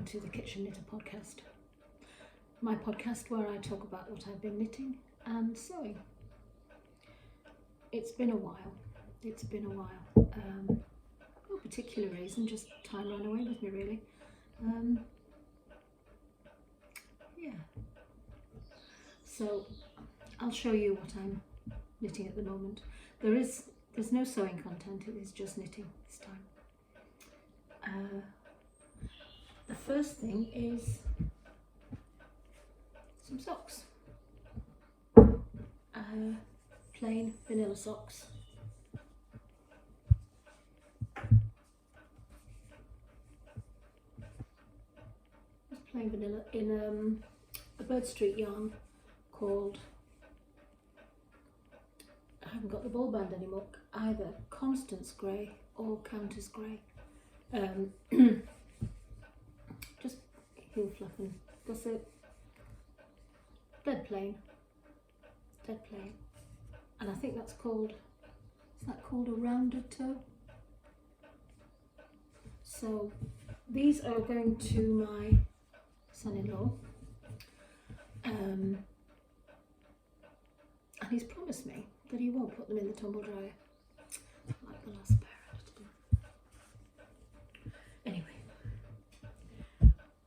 to the Kitchen Knitter podcast, my podcast where I talk about what I've been knitting and sewing. It's been a while. No particular reason, just time ran away with me really. Yeah. So I'll show you what I'm knitting at the moment. There's no sewing content, it is just knitting this time. The first thing is some socks. Plain vanilla socks. Just plain vanilla in a Bird Street yarn called, I haven't got the ball band anymore, either Constance Grey or Countess Grey. Just heel fluffing. That's it. Dead plain. And I think that's called, is that called a rounded toe? So these are going to my son-in-law. And he's promised me that he won't put them in the tumble dryer like the last pair I did. Anyway,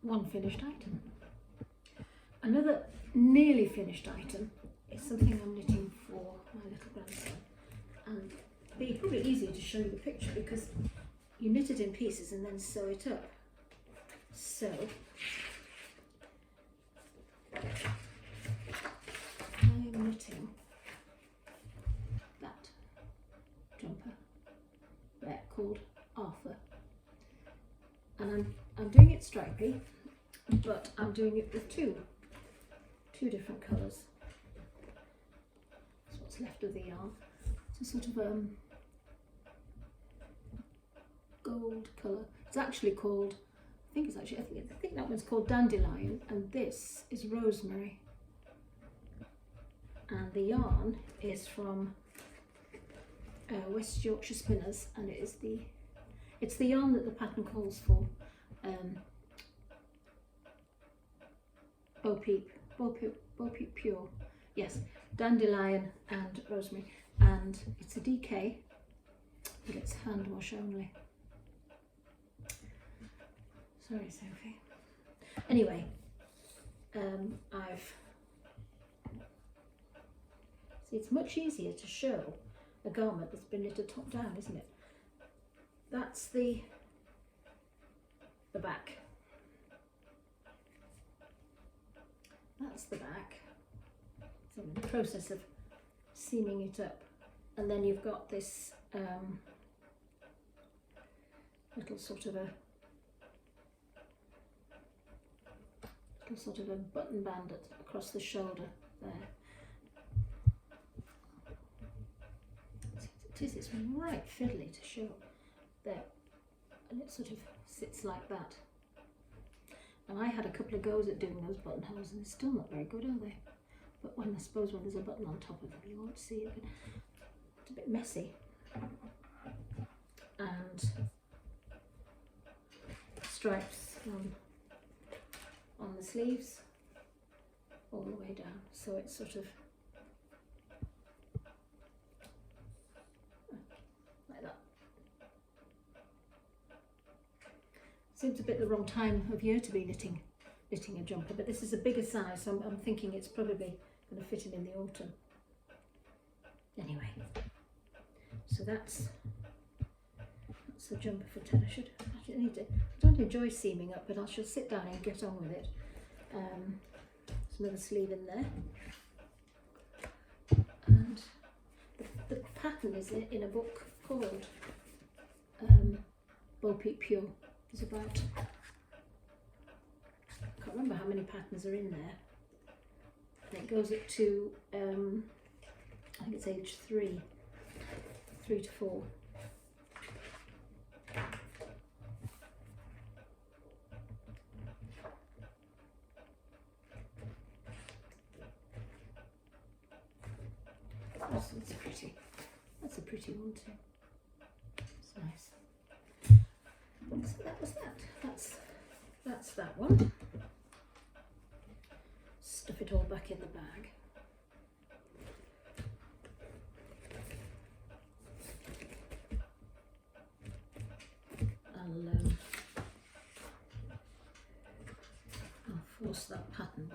one finished item. Another nearly finished item is something I'm knitting for my little grandson, and it'd be probably easier to show you the picture because you knit it in pieces and then sew it up. So I am knitting that jumper there called Arthur, and I'm doing it stripy, but I'm doing it with two different colours. That's what's left of the yarn. It's a sort of gold colour. It's actually called, I think that one's called Dandelion, and this is Rosemary. And the yarn is from West Yorkshire Spinners, and it's the yarn that the pattern calls for. Bo Peep Pure. Yes, Dandelion and Rosemary, and it's a DK, but it's hand wash only. Sorry, Sophie. Anyway, see, it's much easier to show a garment that's been knitted top down, isn't it? That's the back. That's the back. So I'm in the process of seaming it up, and then you've got this little sort of a button band across the shoulder there. It's right fiddly to show there, and it sort of sits like that. And I had a couple of goes at doing those buttonholes, and they're still not very good, are they? But I suppose when there's a button on top of them, you won't see it. It's a bit messy. And stripes on the sleeves all the way down, so it's sort of like that. Seems a bit the wrong time of year to be knitting a jumper, but this is a bigger size, so I'm thinking it's probably going to fit in the autumn. Anyway, so that's the jumper for 10. I don't enjoy seaming up, but I shall sit down and get on with it. There's another sleeve in there, and the pattern is in a book called Bo Peep Pure. There's about, I can't remember how many patterns are in there, and it goes up to I think it's age 3 to 4. That's pretty. That's a pretty one too. It's nice. So that was that. that's that one. Stuff it all back in the bag. I'll force that pattern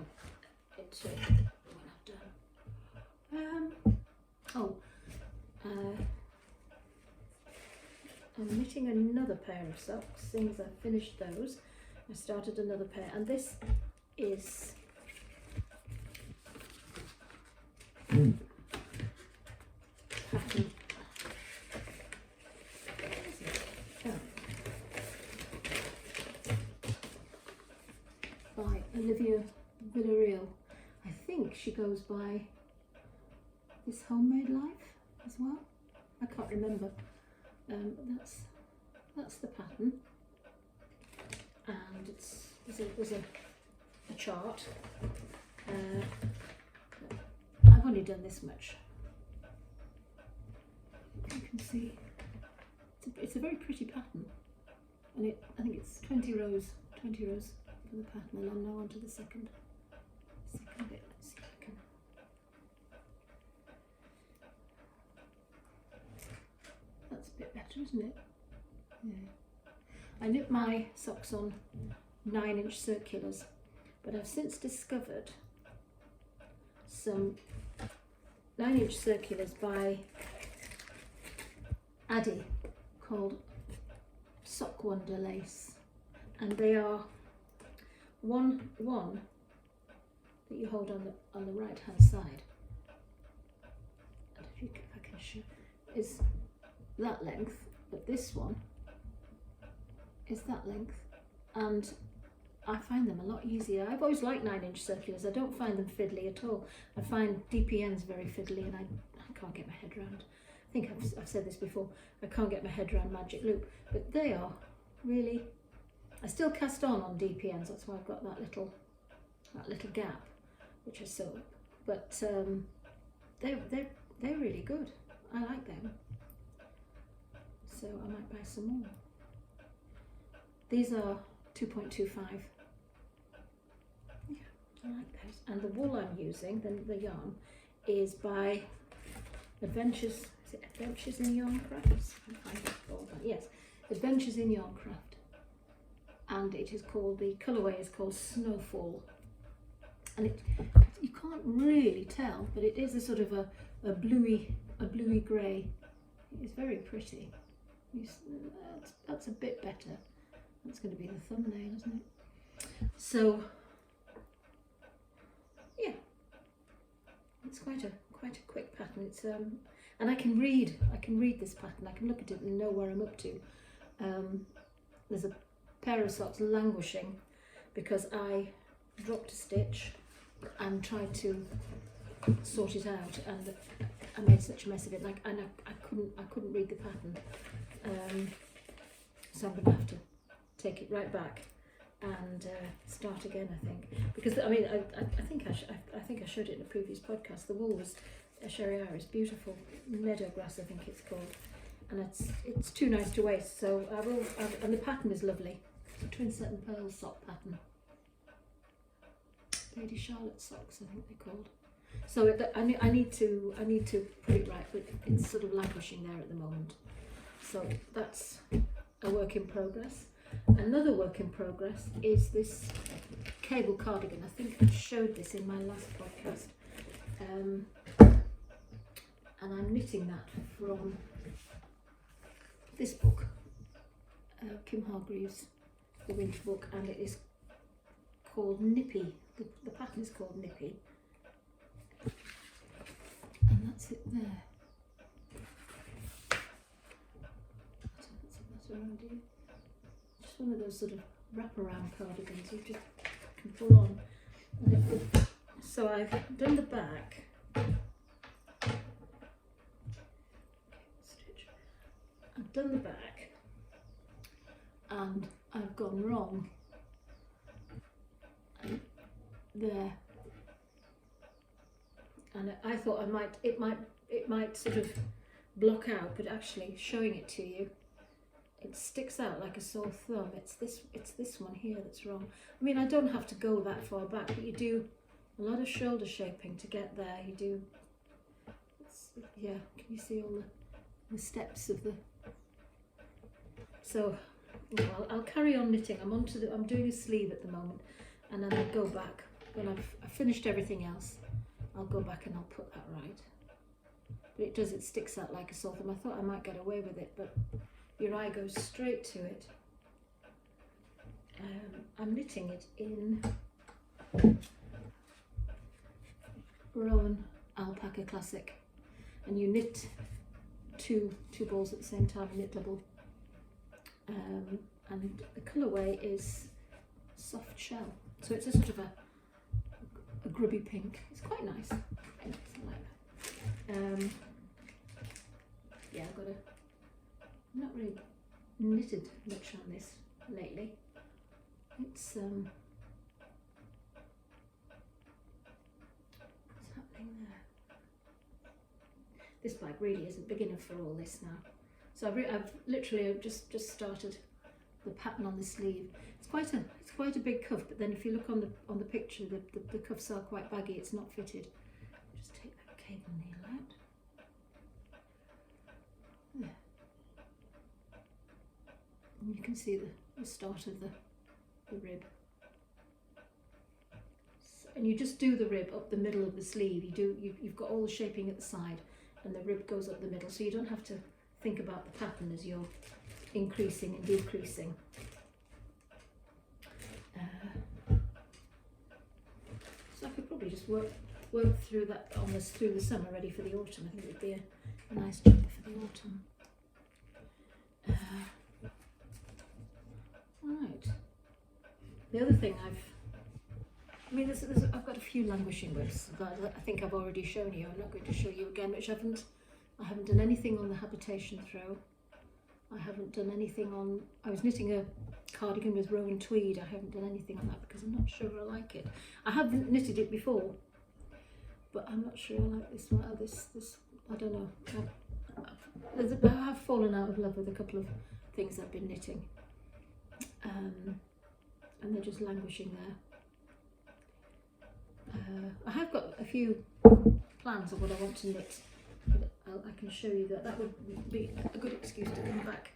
into what I've done. I'm knitting another pair of socks, seeing as I've finished those. I started another pair, and this is pattern. By Olivia Villarreal. I think she goes by This Homemade Life as well. I can't remember. That's the pattern, and there's a chart. I've only done this much. You can see it's a very pretty pattern, and I think it's 20 rows for the pattern, and I'm now on to the second bit. Let's see if I can. That's a bit better, isn't it? Yeah. I knit my socks on 9-inch circulars, but I've since discovered some 9-inch circulars by Addi called Sock Wonder Lace, and they are one that you hold on the right hand side, and if I can show, is that length, but this one is that length, and I find them a lot easier. I've always liked 9-inch circulars. I don't find them fiddly at all. I find DPNs very fiddly, and I can't get my head around. I think I've said this before. I can't get my head around Magic Loop, but they are really. I still cast on DPNs. That's why I've got that little gap, which I sew up. But they're really good. I like them. So I might buy some more. These are 2.25. Yeah, I like those. And the wool I'm using, the yarn, is by Adventures. Is it Adventures in Yarn Crafts? Yes, Adventures in Yarn Craft. And it is called, the colourway is called Snowfall. And you can't really tell, but it is a sort of a bluey grey. It's very pretty. That's a bit better. That's going to be the thumbnail, isn't it? So yeah, it's quite a quick pattern. It's and I can read this pattern. I can look at it and know where I'm up to. There's a pair of socks languishing because I dropped a stitch and tried to sort it out, and I made such a mess of it. Like, and I couldn't read the pattern. So I'm going to have to take it right back and start again, I think, because I mean I think I showed it in a previous podcast. The wool was a Sherry Iris, beautiful meadow grass, I think it's called, and it's too nice to waste. So and the pattern is lovely. It's a twin set and pearl sock pattern. Lady Charlotte socks, I think they're called. So I need to put it right, but it's sort of languishing there at the moment. So that's a work in progress. Another work in progress is this cable cardigan. I think I showed this in my last podcast. And I'm knitting that from this book, Kim Hargreaves, The Winter Book, and it is called Nippy. The pattern is called Nippy. And that's it there. That's around here. Just one of those sort of wraparound cardigans you just can pull on. So I've done the back. I've done the back, and I've gone wrong there, and I thought it might sort of block out, but actually showing it to you, it sticks out like a sore thumb. It's this one here that's wrong. I mean, I don't have to go that far back, but you do a lot of shoulder shaping to get there. You do, yeah, can you see all the steps of the, so well, I'll carry on knitting. I'm doing a sleeve at the moment, and then I'll go back when I've finished everything else. I'll go back and I'll put that right. But it sticks out like a sore thumb. I thought I might get away with it, but your eye goes straight to it. I'm knitting it in Rowan Alpaca Classic, and you knit two balls at the same time, knit double. And the colourway is soft shell, so it's a sort of a grubby pink. It's quite nice. I like that. Yeah, I'm not really knitted much on this lately. It's what's happening there? This bag really isn't big enough for all this now. So I've literally just started the pattern on the sleeve. It's quite a big cuff, but then if you look on the picture, the cuffs are quite baggy. It's not fitted. Just take that cable nail out. There. And you can see the start of the rib. So, and you just do the rib up the middle of the sleeve. You've got all the shaping at the side, and the rib goes up the middle, so you don't have to think about the pattern as you're increasing and decreasing. So I could probably just work through that through the summer, ready for the autumn. I think it would be a nice jumper for the autumn. Right. The other thing I've got a few languishing ribs that I think I've already shown you. I'm not going to show you again, which I haven't done anything on the habitation throw. I haven't done anything on, I was knitting a cardigan with Rowan tweed. I haven't done anything on that because I'm not sure I like it. I have knitted it before, but I'm not sure I like this one. This I don't know. I have fallen out of love with a couple of things I've been knitting, and they're just languishing there. I have got a few plans of what I want to knit. I can show you that. That would be a good excuse to come back,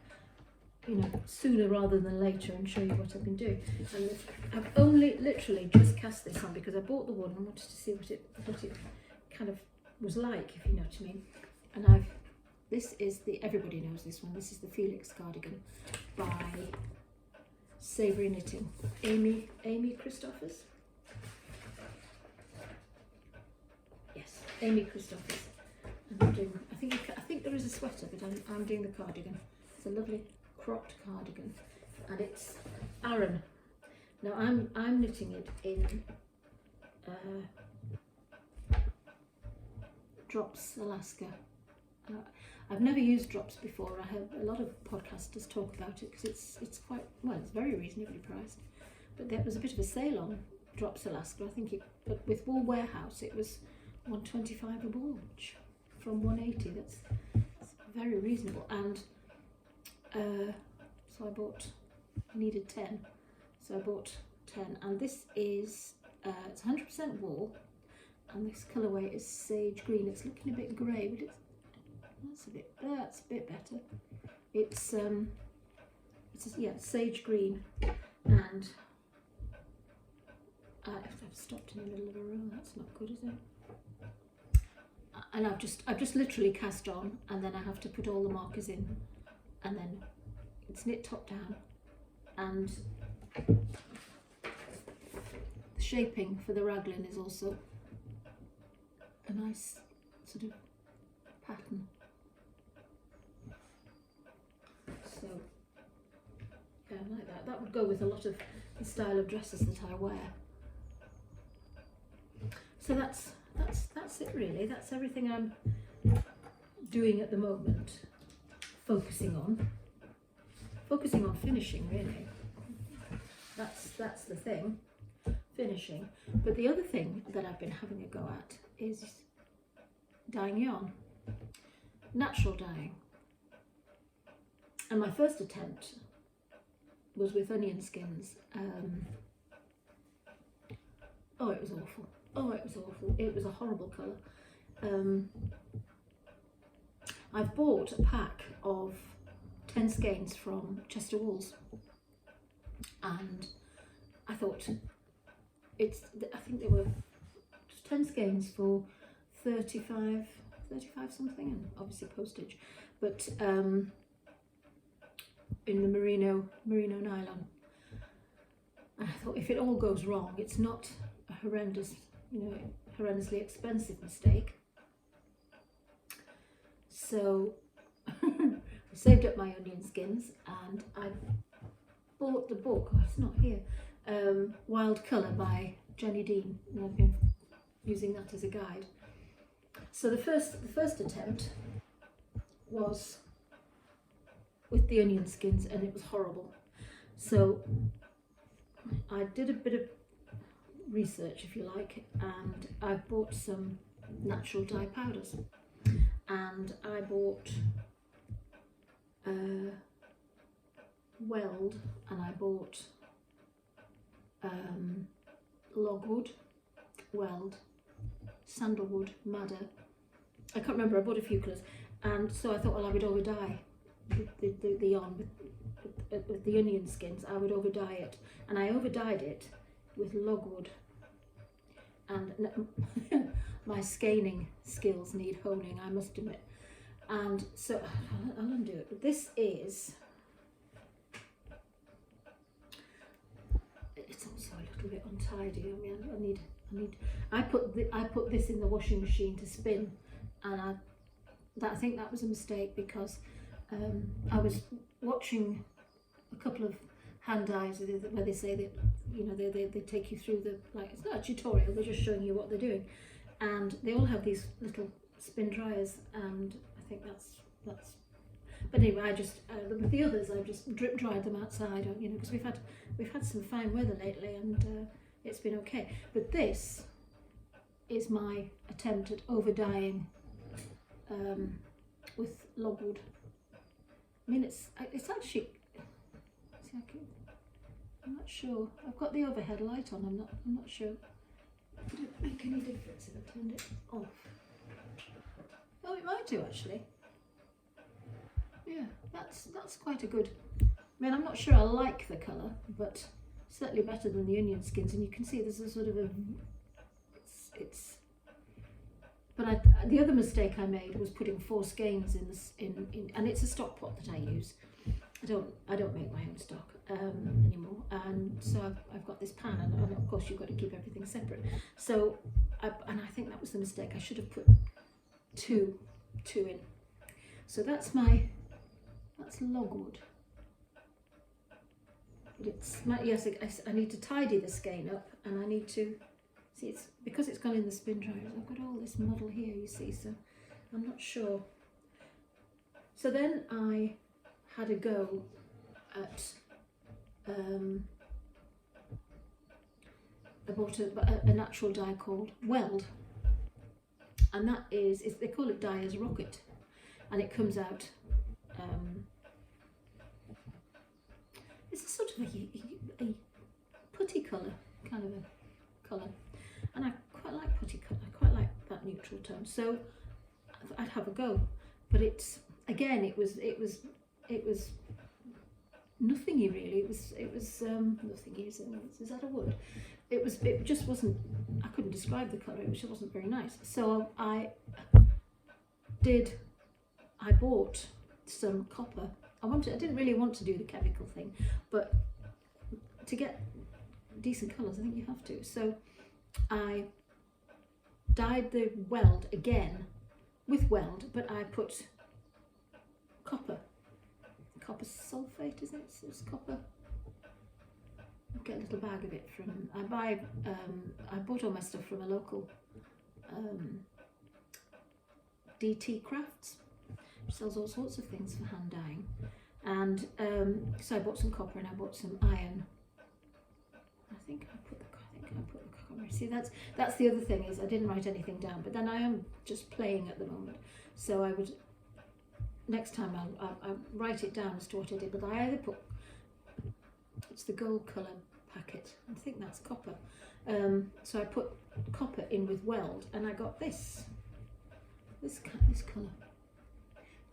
sooner rather than later, and show you what I've been doing. And I've only literally just cast this on because I bought the one and wanted to see what it kind of was like, if you know what I mean. And this is everybody knows this one. This is the Felix cardigan by Savoury Knitting. Amy Christophers. Yes, Amy Christophers. And I think there is a sweater, but I'm doing the cardigan. It's a lovely cropped cardigan, and it's Aran. Now I'm knitting it in Drops Alaska. I've never used Drops before. I have a lot of podcasters talk about it because it's quite, well, it's very reasonably priced. But there was a bit of a sale on Drops Alaska. I think but with Wool Warehouse it was $125 a ball, which from $180, that's very reasonable. And so I needed 10, so I bought 10, and this is it's 100% wool, and this colourway is sage green. It's looking a bit grey, but that's a bit better. It's sage green, and I've stopped in the middle of a row. That's not good, is it? And I've just literally cast on, and then I have to put all the markers in, and then it's knit top down, and the shaping for the raglan is also a nice sort of pattern. So yeah, I like that. That would go with a lot of the style of dresses that I wear. So that's it really. That's everything I'm doing at the moment. Focusing on finishing, really. That's the thing, finishing. But the other thing that I've been having a go at is dyeing yarn, natural dyeing. And my first attempt was with onion skins. Oh, it was awful. Oh, it was awful. It was a horrible colour. I've bought a pack of 10 skeins from Chester Wools, and I thought I think they were 10 skeins for 35 something, and obviously postage, but in the merino nylon. And I thought, if it all goes wrong, it's not a horrendously expensive mistake. So I saved up my onion skins, and I bought the book. Oh, it's not here. Wild Colour by Jenny Dean, and I've been using that as a guide. So the first attempt was with the onion skins, and it was horrible. So I did a bit of research, if you like, and I bought some natural dye powders, and I bought Weld, and I bought logwood, Weld, sandalwood, madder. I can't remember, I bought a few colours, and so I thought, well, I would over dye the yarn with the onion skins. I would over dye it, and I over dyed it with logwood, and my scanning skills need honing, I must admit. And so I'll undo it, but this is, it's also a little bit untidy. I mean, I put this in the washing machine to spin, and I think that was a mistake, because I was watching a couple of hand dyes where they say that, you know, they take you through the, like, it's not a tutorial, they're just showing you what they're doing, and they all have these little spin dryers, and I think that's but anyway, I just with the others I've just drip dried them outside, you know, because we've had some fine weather lately, and it's been okay. But this is my attempt at over dyeing with logwood. I mean, it's actually, see, I'm not sure. I've got the overhead light on. I'm not sure. Would it make any difference if I turned it off? Oh, it might do actually. Yeah, that's quite a good. I mean, I'm not sure I like the colour, but certainly better than the onion skins. And you can see there's a sort of a. It's. But the other mistake I made was putting 4 skeins in this and it's a stock pot that I use. I don't make my own stock anymore, and so I've got this pan, and of course you've got to keep everything separate. So I think that was the mistake. I should have put two in. So that's logwood. But it's yes, I need to tidy the skein up, and I need to. See, it's because it's gone in the spin dryers, I've got all this muddle here, you see, so I'm not sure. So then I had a go at, I bought a natural dye called Weld, and that is they call it Dyer's Rocket, and it comes out, it's a sort of a putty colour, kind of a colour. And I quite like putty colour, I quite like that neutral tone. So I'd have a go, but it's, again, it was nothingy really. It was nothingy. Is that a word? It just wasn't. I couldn't describe the colour. It just wasn't very nice. So I bought some copper. I didn't really want to do the chemical thing, but to get decent colours, I think you have to. So I dyed the Weld again with Weld, but I put copper sulfate, is it? It's copper. I'll get a little bag of it from, I bought all my stuff from a local DT Crafts, which sells all sorts of things for hand dyeing. And so I bought some copper, and I bought some iron. I think I put the copper. See, that's the other thing, is I didn't write anything down, but then I am just playing at the moment. So I would next time I'll write it down as to what I did, but I either put, it's the gold colour packet, I think that's copper, so I put copper in with weld and I got this colour.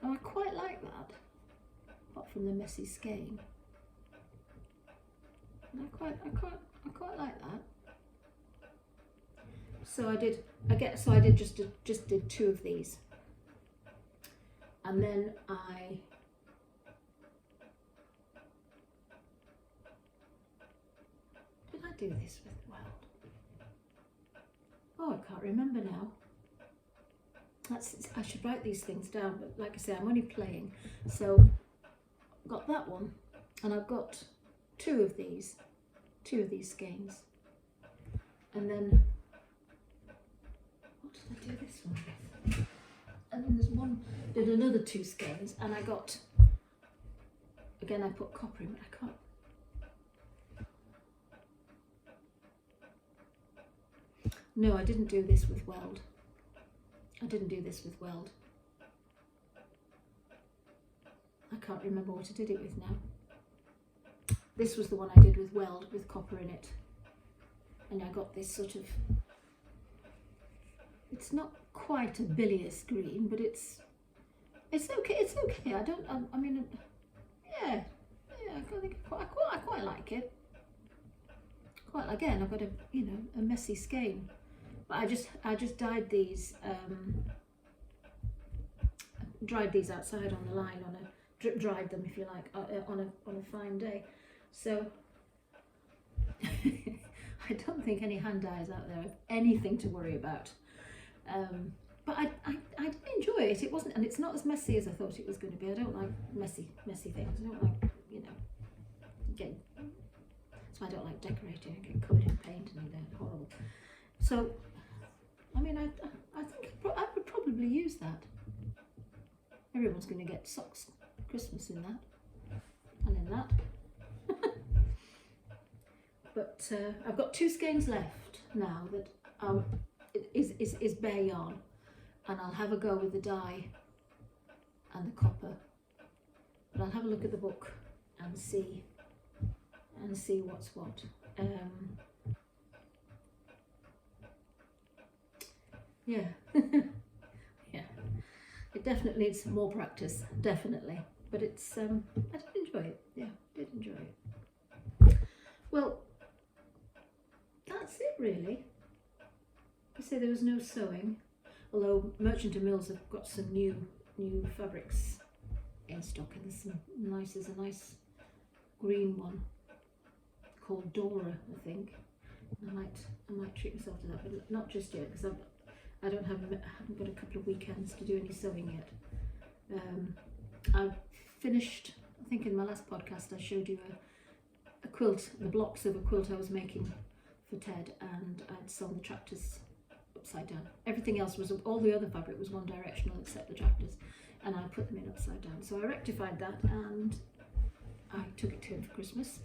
Now I quite like that, apart from the messy skein. And I quite like that. So I did just did 2 of these, and then did I do this with weld? Oh, I can't remember now. I should write these things down, but like I say, I'm only playing. So I've got that one, and I've got 2 of these skeins, and then what did I do this one with? And then there's one, did another 2 skeins, and I got, again I put copper in, but I can't. No, I didn't do this with weld. I can't remember what I did it with now. This was the one I did with weld, with copper in it. And I got this sort of, it's not quite a bilious green, but it's okay. I mean, yeah, I think I quite like it. Again, I've got a messy skein, but I just dyed these outside on the line, on a drip dried them, if you like, on a fine day. So I don't think any hand dyers out there have anything to worry about. But I did enjoy it. It wasn't, and it's not as messy as I thought it was going to be. I don't like messy things. I don't like, getting. That's why I don't like decorating and get covered in paint and they're horrible. So, I mean, I think I would probably use that. Everyone's going to get socks Christmas in that, and in that. But I've got 2 skeins left now that is bare yarn, and I'll have a go with the dye and the copper. But I'll have a look at the book and see what's what. Yeah, yeah. It definitely needs more practice, definitely. But it's I did enjoy it. Yeah, did enjoy it. Well, that's it really. I say there was no sewing, although Merchant and Mills have got some new fabrics in stock, and there's a nice green one called Dora, I think. I might treat myself to that, but not just yet, because I haven't got a couple of weekends to do any sewing yet. I've finished, I think in my last podcast I showed you a quilt, the blocks of a quilt I was making for Ted, and I'd sewn the tractors upside down. Everything else was, all the other fabric was one directional except the tractors, and I put them in upside down. So I rectified that and I took it to him for Christmas.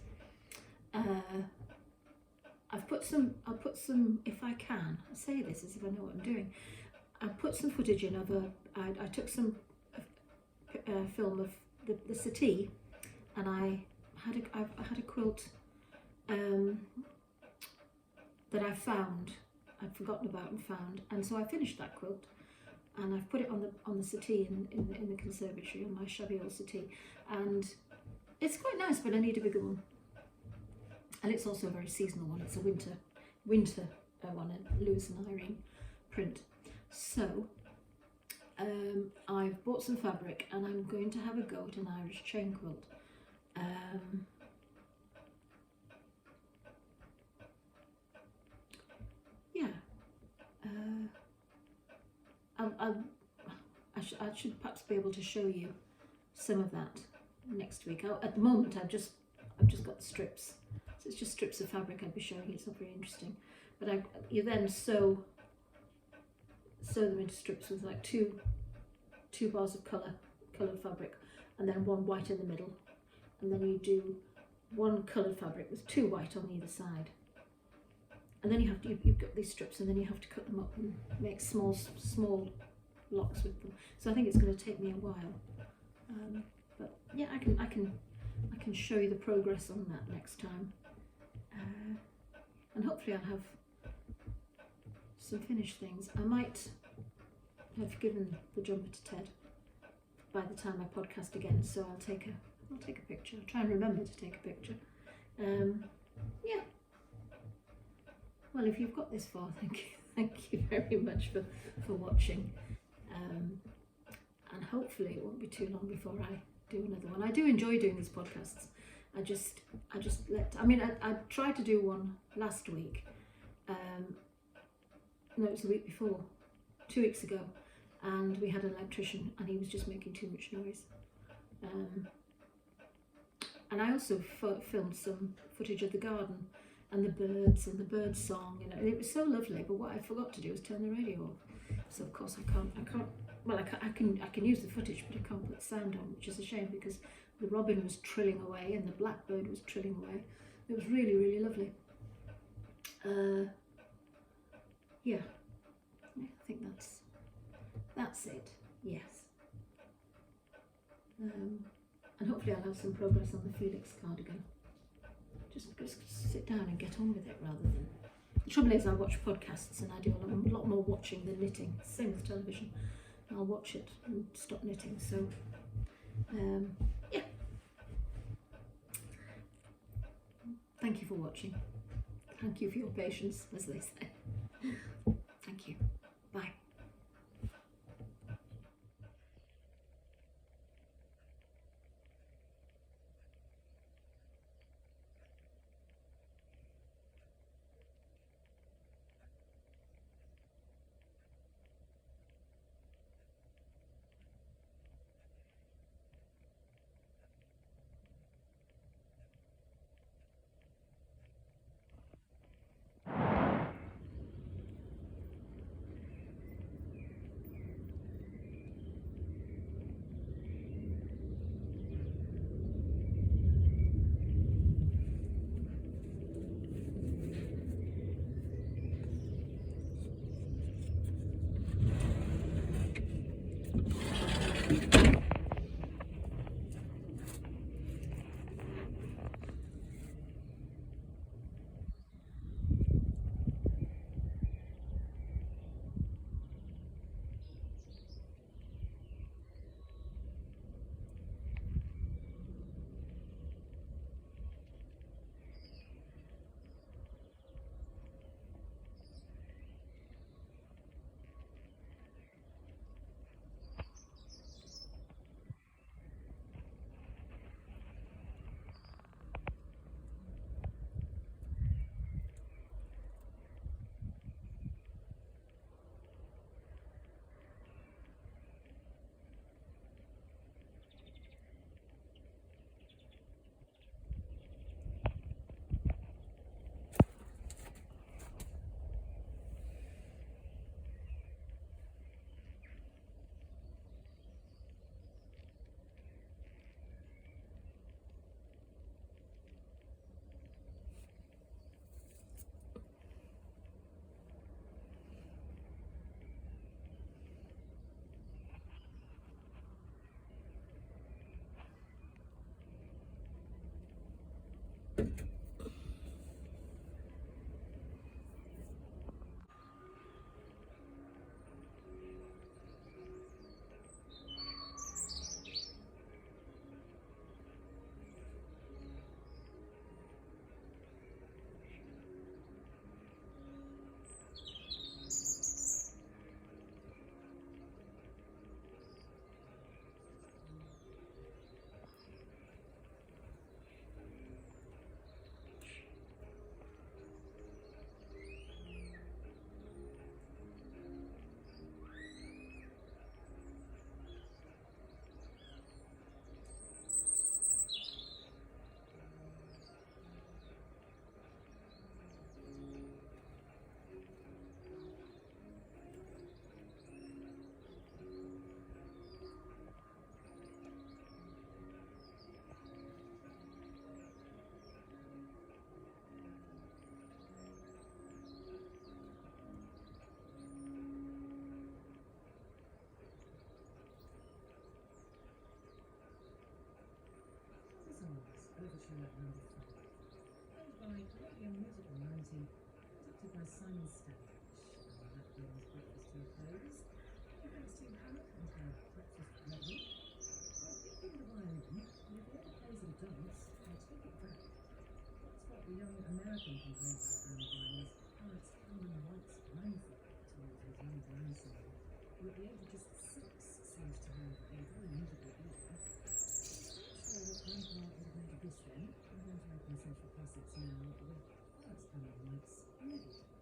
I'll put some, if I can, I say this as if I know what I'm doing. I put some footage in of I took some film of the settee, and I had a quilt that I found, I'd forgotten about and found, and so I finished that quilt, and I've put it on the settee in the conservatory, on my shabby old settee, and it's quite nice, but I need a bigger one. And it's also a very seasonal one. It's a winter one, a Lewis and Irene print. So I've bought some fabric and I'm going to have a go at an Irish chain quilt. I should perhaps be able to show you some of that next week. At the moment I've just got the strips. So it's just strips of fabric I'd be showing you. It's not very interesting. But you then sew them into strips with like two bars of coloured fabric, and then one white in the middle, and then you do one coloured fabric with 2 white on either side, and then you've got these strips, and then you have to cut them up and make small locks with them. So I think it's going to take me a while, But yeah, I can show you the progress on that next time, and hopefully I'll have some finished things. I might have given the jumper to Ted by the time I podcast again, so I'll take a picture. I'll try and remember to take a picture. Yeah. Well, if you've got this far, thank you very much for watching. And hopefully it won't be too long before I do another one. I do enjoy doing these podcasts. I tried to do one last week. No, it was the week before, 2 weeks ago, and we had an electrician and he was just making too much noise. And I also filmed some footage of the garden and the birds and the bird song, and it was so lovely. But what I forgot to do was turn the radio off. So of course I can't. Well, I can use the footage, but I can't put sound on, which is a shame because the robin was trilling away and the blackbird was trilling away. It was really, really lovely. Yeah, I think that's it. Yes. And hopefully I'll have some progress on the Felix cardigan. Just sit down and get on with it rather than. The trouble is, I watch podcasts and I do a lot more watching than knitting. Same with television. I'll watch it and stop knitting. So, yeah. Thank you for watching. Thank you for your patience, as they say. Thank you. Bye. young musical royalty, conducted by Simon Standish. And that brings breakfast to a close. Thanks to Hannah and her breakfast ready. I'll pick in the violin, and if he ever plays it a dance, I'll take it back. That's what the young American composer and violinist Horace Cameron White's grandfather told his young grandson, who at the age of just 6 seems to have a very musical ear. Sure what grandpa would have made of this then. I'm going to open Central Classics now with Horace Cameron White's Melody.